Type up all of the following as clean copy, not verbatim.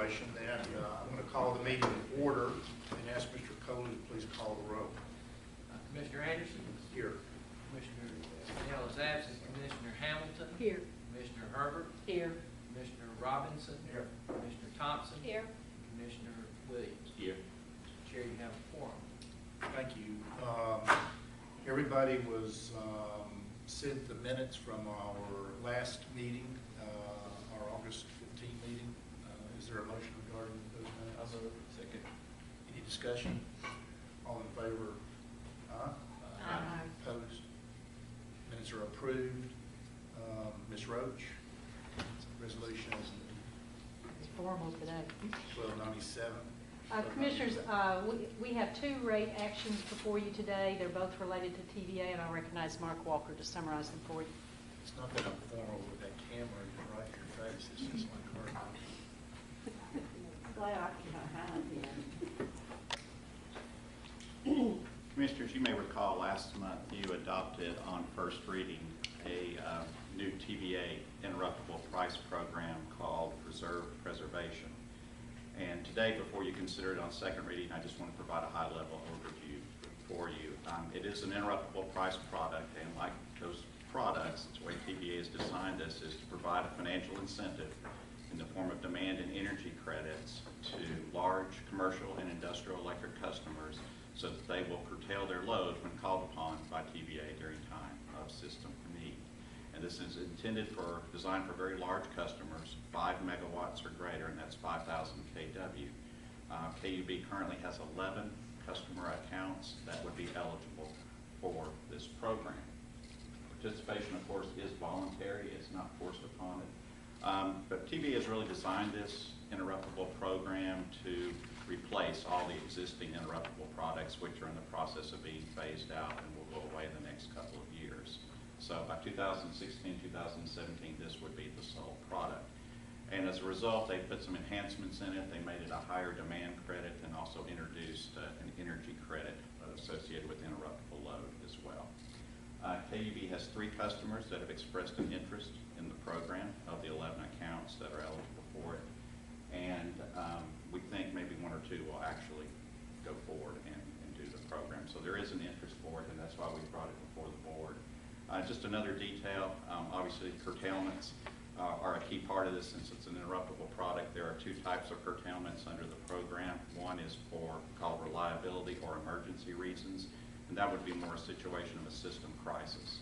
situation then. I'm going to call the meeting to order and ask Mr. Coley to please call the roll. Commissioner Anderson? Here. Commissioner Snell is absent. Commissioner Hamilton? Here. Commissioner Herbert? Here. Commissioner Robinson? Here. Commissioner Thompson? Here. Commissioner Williams? Here. Mr. Chair, you have a quorum. Thank you. Everybody was sent the minutes from our last meeting, our August 15 meeting. Is there a motion regarding those minutes? Second. Any discussion? All in favor? Aye. Aye. Opposed? Minutes are approved. Ms. Roach, resolution is It's formal today. 1297. Commissioners, we have two rate actions before you today. They're both related to TVA, and I'll recognize Mark Walker to summarize them for you. It's not that I'm formal with that camera right in your face. It's just like hard. Glad I can hide. Commissioners, you may recall last month you adopted on first reading a new TVA interruptible price program called Reserve Preservation. And today, before you consider it on second reading, I just want to provide a high-level overview for you. It is an interruptible price product, and like those products, the way TVA has designed this is to provide a financial incentive in the form of demand and energy credits to large commercial and industrial electric customers so that they will curtail their load when called upon by TVA during time of system need. And this is designed for very large customers, 5 megawatts or greater, and that's 5,000 kW. KUB currently has 11 customer accounts that would be eligible for this program. Participation, of course, is voluntary. It's not forced upon it. But TVA has really designed this interruptible program to replace all the existing interruptible products, which are in the process of being phased out and will go away in the next couple of years. So by 2016, 2017, this would be the sole product. And as a result, they put some enhancements in it. They made it a higher demand credit and also introduced an energy credit associated with interruptible load as well. KUB has 3 customers that have expressed an interest in the program of the 11 accounts that are eligible for it. And we think maybe 1 or 2 will actually go forward and do the program. So there is an interest for it, and that's why we brought it before the board. Just another detail, obviously curtailments are a key part of this since it's an interruptible product. There are 2 types of curtailments under the program. One is called reliability or emergency reasons, and that would be more a situation of a system crisis.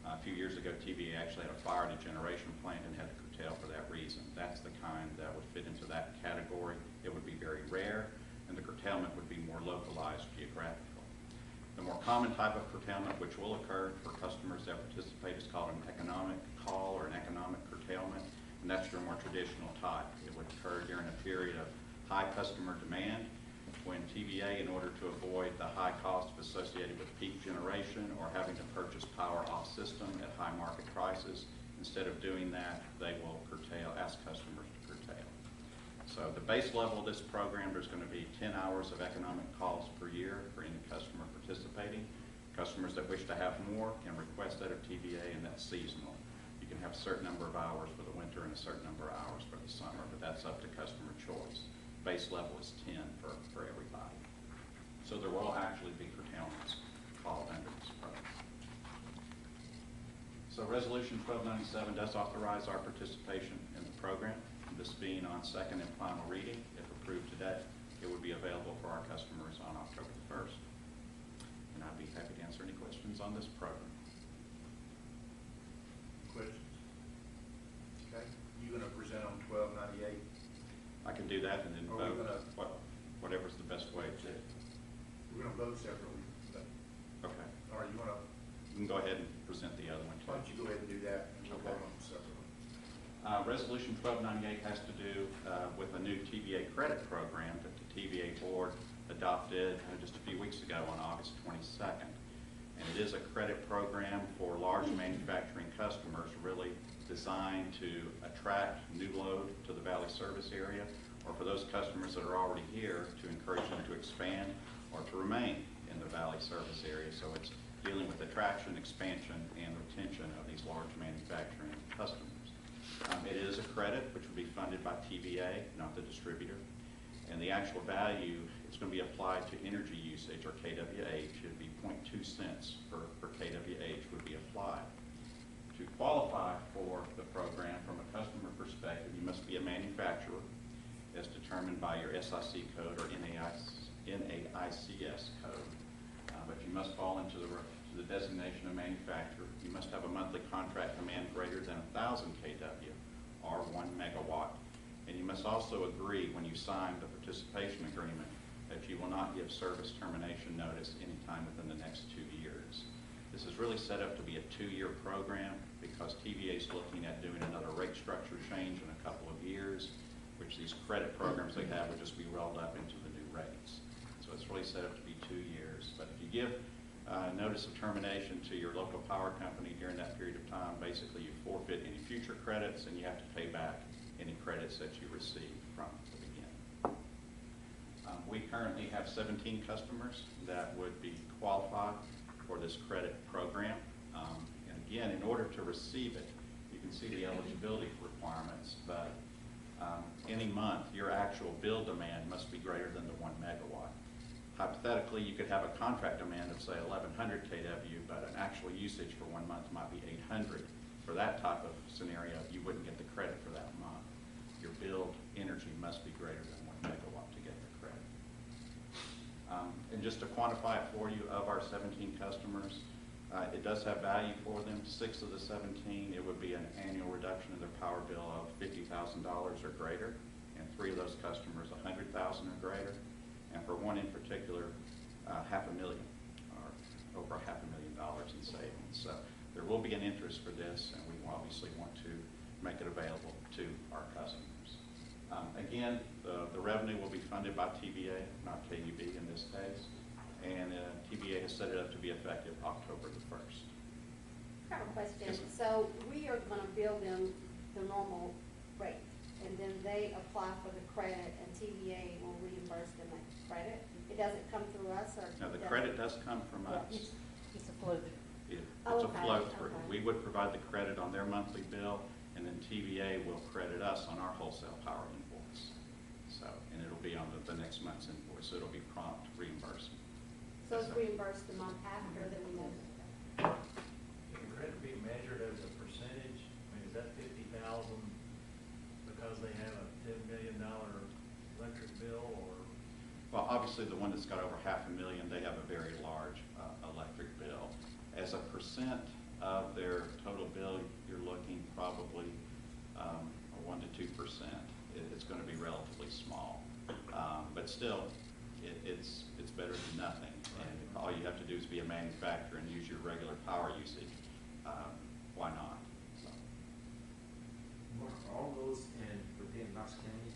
A few years ago, TVA actually had a fire at a generation plant and had to curtail for that reason. That's the kind that would fit into that category. It would be very rare, and the curtailment would be more localized geographically. The more common type of curtailment, which will occur for customers that participate, is called an economic call or an economic curtailment, and that's your more traditional type. It would occur during a period of high customer demand when TVA, in order to avoid the high cost associated with peak generation or having to purchase power off system at high market prices, instead of doing that, they will ask customers to curtail. So the base level of this program, there's going to be 10 hours of economic calls per year for any customer participating. Customers that wish to have more can request that of TVA, and that's seasonal. You can have a certain number of hours for the winter and a certain number of hours for the summer, but that's up to customer choice. Base level is 10 for everybody. So there will actually be curtailments called under this program. So Resolution 1297 does authorize our participation in the program. This being on second and final reading, if approved today, it would be available for our customers on October the 1st. And I'd be happy to answer any questions on this program. Questions? Okay. You going to present on 1298? I can do that and then vote whatever's the best way to. We're going to vote separately. But, Okay. all right, you want to? You can go ahead and present the other one too. Why don't you go ahead and do that, and we'll Okay. vote on them separately. Resolution 1298 has to do with a new TVA credit program that the TVA board adopted just a few weeks ago on August 22nd. And it is a credit program for large manufacturing customers, really designed to attract new load to the Valley service area, or for those customers that are already here to encourage them to expand or to remain in the Valley service area. So it's dealing with attraction, expansion, and retention of these large manufacturing customers. It is a credit which will be funded by TVA, not the distributor. And the actual value, it's going to be applied to energy usage, or KWH. It would be 0.2 cents per KWH would be applied. To qualify for the program from a customer perspective, you must be a manufacturer as determined by your SIC code or NAICS code. But you must fall into the designation of manufacturer. You must have a monthly contract demand greater than 1,000 kW or 1 megawatt. And you must also agree when you sign the participation agreement that you will not give service termination notice anytime within the next 2 years. This is really set up to be a 2-year program because TVA is looking at doing another rate structure change in a couple of years, which these credit programs they have would just be rolled up into the new rates. So it's really set up to be 2 years. But if you give notice of termination to your local power company during that period of time, basically you forfeit any future credits and you have to pay back any credits that you received from the beginning. We currently have 17 customers that would be qualified for this credit program. And again, in order to receive it, you can see the eligibility requirements, but any month, your actual bill demand must be greater than the 1 megawatt. Hypothetically, you could have a contract demand of, say, 1,100 kW, but an actual usage for 1 month might be 800. For that type of scenario, you wouldn't get the credit for that month. Your billed energy must be greater than 1 megawatt to get the credit. And just to quantify it for you, of our 17 customers, it does have value for them. 6 of the 17, it would be an annual reduction in their power bill of $50,000 or greater, and 3 of those customers, $100,000 or greater, and for one in particular, $500,000 or over $500,000 in savings. So there will be an interest for this, and we obviously want to make it available to our customers. Again, the revenue will be funded by TVA, not KUB in this case, and TVA has set it up to be effective October the 1st. I have a question. Yes, ma'am. So we are going to bill them the normal rate, and then they apply for the credit, and TVA will reimburse them that credit? It doesn't come through us, or? Now, the credit does come from us. It's a flow through. It's Oh, a okay, flow through. okay. We would provide the credit on their monthly bill, and then TVA will credit us on our wholesale power invoice. So, and it'll be on the next month's invoice, so it'll be prompt reimbursement. So it's reimbursed the month after that we know? Can the credit be measured as a percentage? I mean, is that 50,000 because they have a $10 million electric bill, or? Well, obviously, the one that's got over $500,000, they have a very large electric bill. As a percent of their total bill, you're looking probably 1 to 2%. It's going to be relatively small, but still, it's better than nothing. And all you have to do is be a manufacturer and use your regular power usage. Why not? So. Mark, all those within Knox County?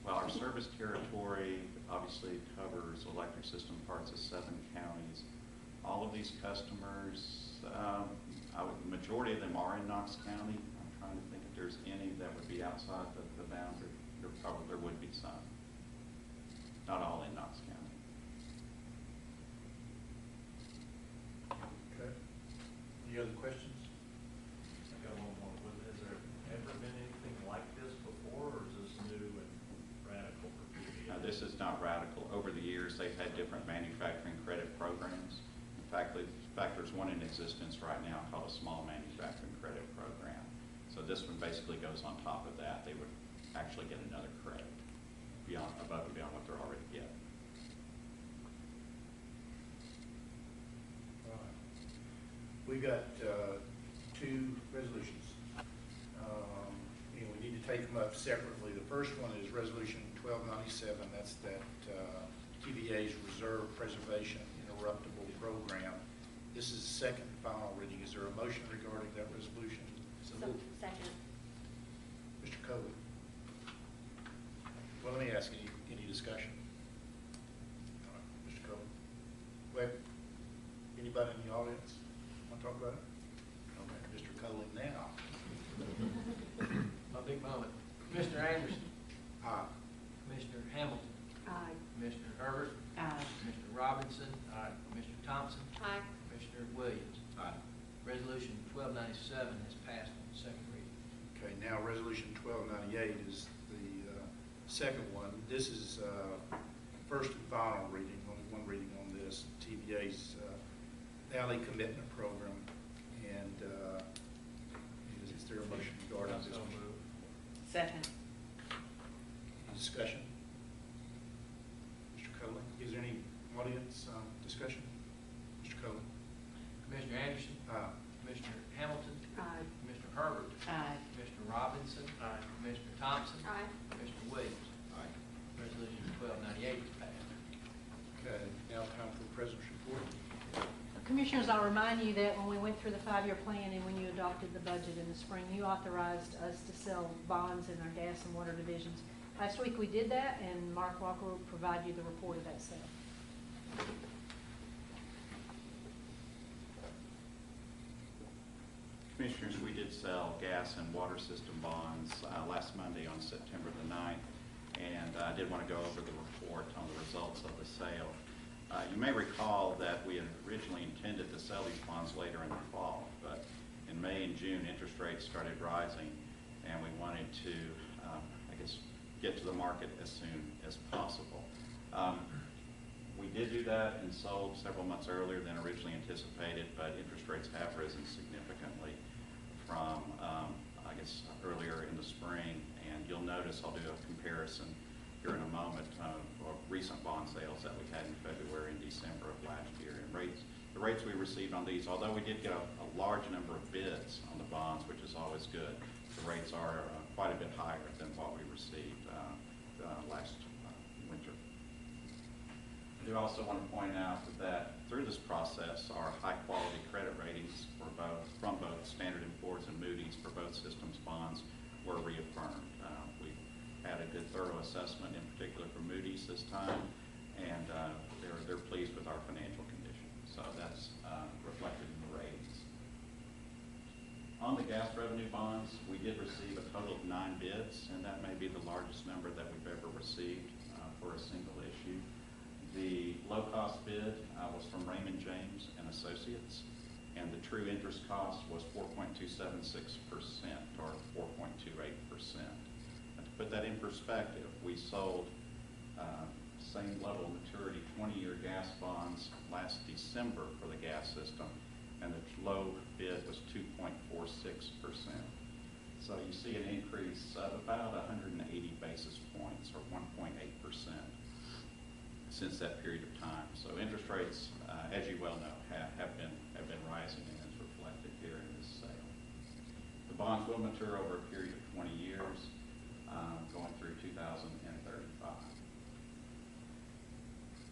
Well, our service territory obviously covers electric system parts of 7 counties. All of these customers, the majority of them are in Knox County. I'm trying to think if there's any that would be outside the boundary. There would be some. Not all in Knox County. Okay. Any other questions? I got one more. Has there ever been anything like this before, or is this new and radical for TVA? This is not radical. Over the years, they've had different manufacturing credit programs. In fact, there's one in existence right now called a small manufacturing credit program. So this one basically goes on top of that. They would actually get another credit above and beyond what they're already getting. All right. We've got 2 resolutions. And we need to take them up separately. The first one is Resolution 1297. That's that TVA's Reserve Preservation Interruptible Program. This is the second and final reading. Is there a motion regarding that resolution? So, second. Mr. Coley. Well, let me ask, any discussion? All right, Mr. Coley. Wait, anybody in the audience want to talk about it? Okay, Mr. Coley now. My big moment. Commissioner Anderson. Aye. Commissioner Hamilton. Aye. Commissioner Herbert. Aye. Commissioner Robinson. Aye. Commissioner Thompson. Aye. Commissioner Williams. Aye. Resolution 1297 has passed on second reading. Okay, now Resolution 1298 is the second one. This is first and final reading, only one reading on this, TVA's Valley Commitment Program. And is there a motion regarding this So one? moved. Second. Any discussion? Mr. Coley, is there any audience discussion? Mr. Coley? Commissioner Anderson, Aye. Commissioner Hamilton, Aye. Commissioner Herbert, Aye. Commissioner Robinson, Aye. Commissioner Thompson, Aye. Commissioner Williams. Aye. Resolution 1298 is passed. Okay, now time for the President's report. Commissioners, I'll remind you that when we went through the 5-year plan and when you adopted the budget in the spring, you authorized us to sell bonds in our gas and water divisions. Last week we did that, and Mark Walker will provide you the report of that sale. Commissioners, we did sell gas and water system bonds last Monday on September the 9th, and I did want to go over the report on the results of the sale. You may recall that we had originally intended to sell these bonds later in the fall, but in May and June, interest rates started rising, and we wanted to, get to the market as soon as possible. We did do that and sold several months earlier than originally anticipated, but interest rates have risen significantly from, earlier in the spring. And you'll notice I'll do a comparison here in a moment of recent bond sales that we had in February and December of last year. And the rates we received on these, although we did get a large number of bids on the bonds, which is always good, the rates are quite a bit higher than what we received last winter. I do also want to point out that through this process, our high-quality credit ratings from both Standard & Poor's and Moody's for both systems bonds were reaffirmed. We had a good thorough assessment, in particular for Moody's this time, and they're pleased with our financial condition. So that's reflected in the ratings. On the gas revenue bonds, we did receive a total of 9 bids, and that may be the largest number that we've ever received for a single issue. The low-cost bid was from Raymond James and Associates, and the true interest cost was 4.276% or 4.28%. And to put that in perspective, we sold same level of maturity 20-year gas bonds last December for the gas system, and the low bid was 2.46%. So you see an increase of about 180 basis points or 1.8% since that period of time. So interest rates, as you well know, have been rising, and it's reflected here in this sale. The bonds will mature over a period of 20 years, going through 2035.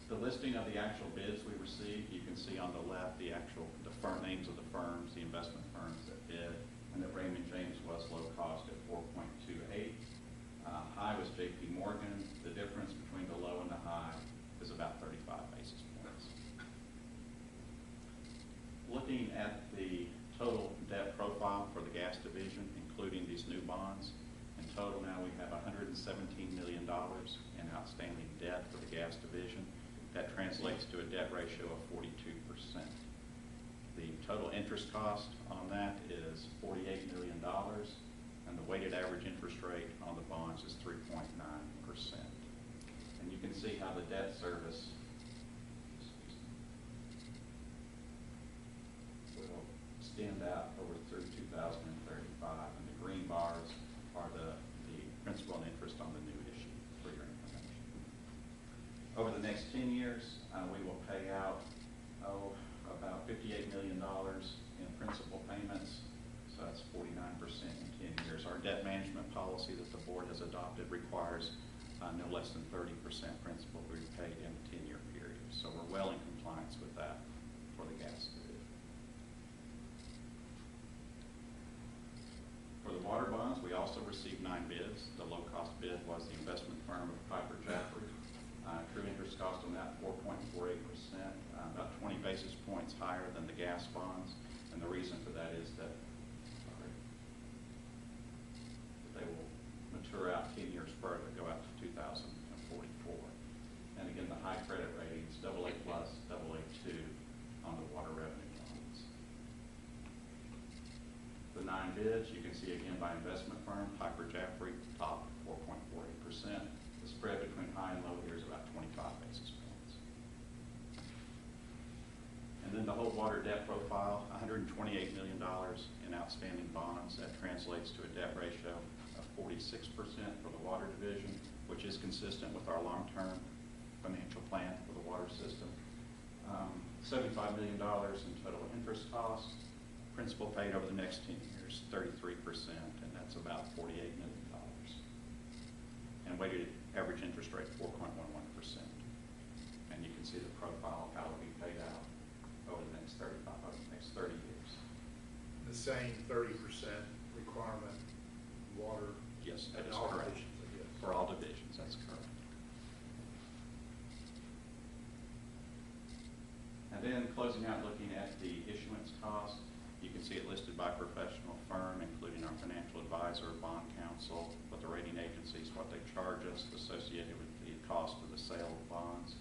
The listing of the actual bids we received, you can see on the left the names of the firms, the investment firms that bid, and that Raymond James was low cost at 4.28. High was JP Morgan. The difference between the low and the high is about 35 basis points. Looking at the total debt profile for the gas division, including these new bonds, in total now we have $117 million in outstanding debt for the gas division. That translates to a debt ratio of 42%. The total interest cost on that is $48 million, and the weighted average interest rate on the bonds is 3.9%. And you can see how the debt service will extend out over through 2035, and the green bars are the principal and interest on the new issue, for your information. Over the next 10 years, we will pay out about $58 million in principal payments, so that's 49% in 10 years. Our debt management policy that the board has adopted requires no less than 30% principal to be paid in a 10-year period. So we're well in compliance with that for the gas division. For the water bonds, we also received 9 bids. The low-cost bid was the investment firm of Piper Jaffray. True interest cost on that 4.48%, about 20 basis points higher than the gas bonds. And the reason for that is that they will mature out 10 years further, go out to 2044. And again, the high credit ratings, AA+, AA2 on the water revenue bonds. The 9 bids. You can see again by investment firm, Piper Jaffray, top 4.48%. The spread between high and low here is about 25 basis points. And then the whole water debt profile, $128 million in outstanding bonds. That translates to a debt ratio of 46% for the water division, which is consistent with our long-term financial plan for the water system. $75 million in total interest costs. Principal paid over the next 10 years, 33%, and that's about $48 million. And weighted average interest rate, 4.11%. And you can see the profile of how it'll be paid out over the next 30 years. The same 30% requirement, water. Yes, that in is all correct. divisions, I guess. For all divisions, that's correct. And then closing out, looking at the issuance cost, you can see it listed by professional firm, including our financial advisor, bond counsel, what the rating agencies, what they charge us associated with the cost of the sale of bonds.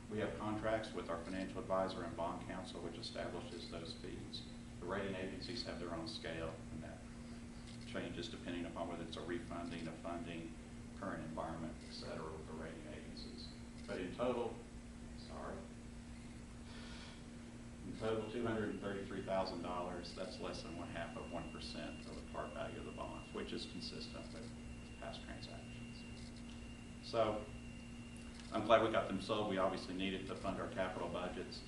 We have contracts with our financial advisor and bond counsel, which establishes those fees. The rating agencies have their own scale, and that changes depending upon whether it's a refunding, a funding, current environment, et cetera, with the rating agencies. But in total, $233,000, that's less than 1/2 of 1% of the par value of the bonds, which is consistent with past transactions. So I'm glad we got them sold. We obviously needed to fund our capital budgets.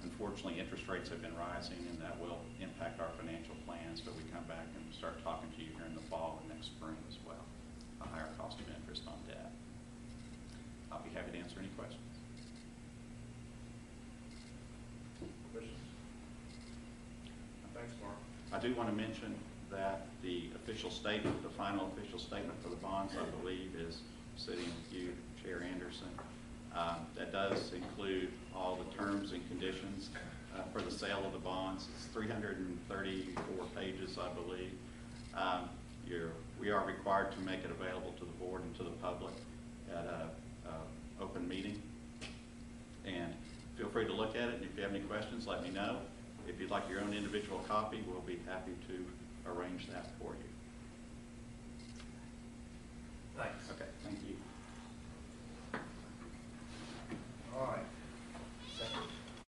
Unfortunately, interest rates have been rising, and that will impact our financial plans, but we come back and start talking to you here in the fall and next spring as well, a higher cost of interest on debt. I'll be happy to answer any questions. Questions? Thanks, Mark. I do want to mention that the official statement, the final official statement for the bonds, I believe, is sitting with you, Chair Anderson. That does include all the terms and conditions for the sale of the bonds. It's 334 pages, I believe. We are required to make it available to the board and to the public at an open meeting. And feel free to look at it, and if you have any questions, let me know. If you'd like your own individual copy, we'll be happy to